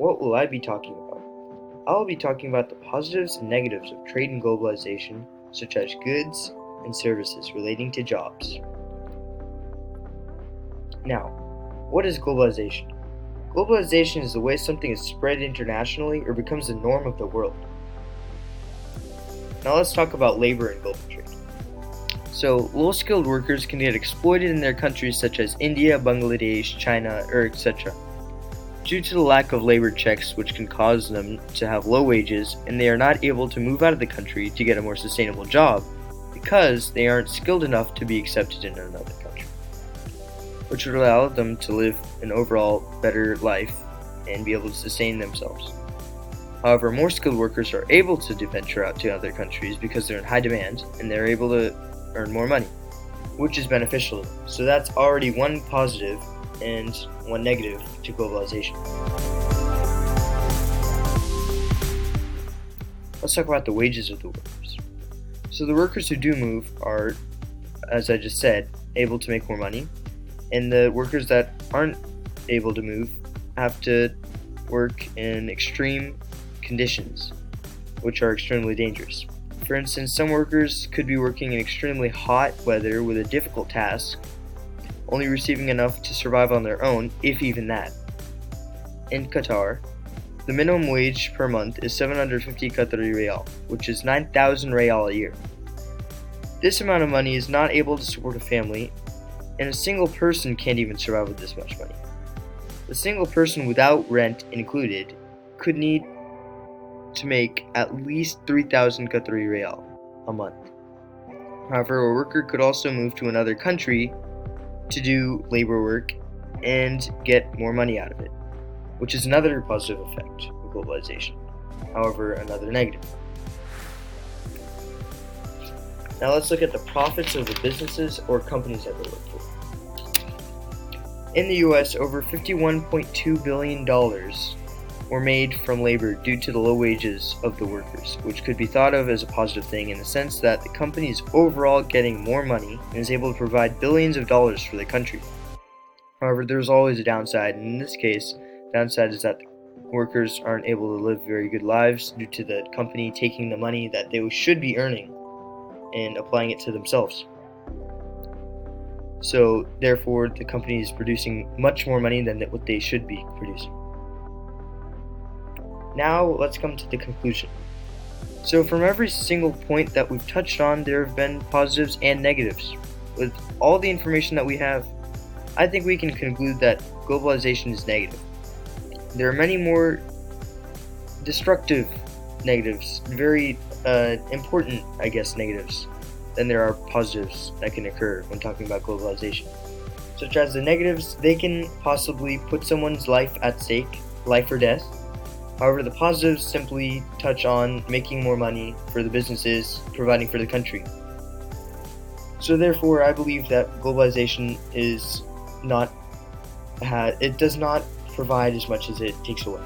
what will I be talking about? I'll be talking about the positives and negatives of trade and globalization, such as goods and services relating to jobs. Now, what is globalization? Globalization is the way something is spread internationally or becomes the norm of the world. Now let's talk about labor and global trade. So, low-skilled workers can get exploited in their countries such as India, Bangladesh, China, or etc. Due to the lack of labor checks, which can cause them to have low wages, and they are not able to move out of the country to get a more sustainable job because they aren't skilled enough to be accepted in another country, which would allow them to live an overall better life and be able to sustain themselves. However, more skilled workers are able to venture out to other countries because they're in high demand and they're able to earn more money, which is beneficial to them. So that's already one positive and one negative to globalization. Let's talk about the wages of the workers. So the workers who do move are, as I just said, able to make more money, and the workers that aren't able to move have to work in extreme conditions, which are extremely dangerous. For instance, some workers could be working in extremely hot weather with a difficult task, only receiving enough to survive on their own, if even that. In Qatar, the minimum wage per month is 750 Qatari Riyal, which is 9,000 Riyal a year. This amount of money is not able to support a family, and a single person can't even survive with this much money. The single person without rent included could need to make at least 3,000 Qatari Riyal a month. However, a worker could also move to another country to do labor work and get more money out of it, which is another positive effect of globalization. However, another negative. Now let's look at the profits of the businesses or companies that they work for. In the US, over $51.2 billion were made from labor due to the low wages of the workers, which could be thought of as a positive thing in the sense that the company is overall getting more money and is able to provide billions of dollars for the country. However, there's always a downside, and in this case, the downside is that the workers aren't able to live very good lives due to the company taking the money that they should be earning and applying it to themselves. So, therefore, the company is producing much more money than what they should be producing. Now, let's come to the conclusion. So, from every single point that we've touched on, there have been positives and negatives. With all the information that we have, I think we can conclude that globalization is negative. There are many more destructive negatives, very important, negatives, than there are positives that can occur when talking about globalization. Such as the negatives, they can possibly put someone's life at stake, life or death. However, the positives simply touch on making more money for the businesses, providing for the country. So therefore, I believe that globalization it does not provide as much as it takes away.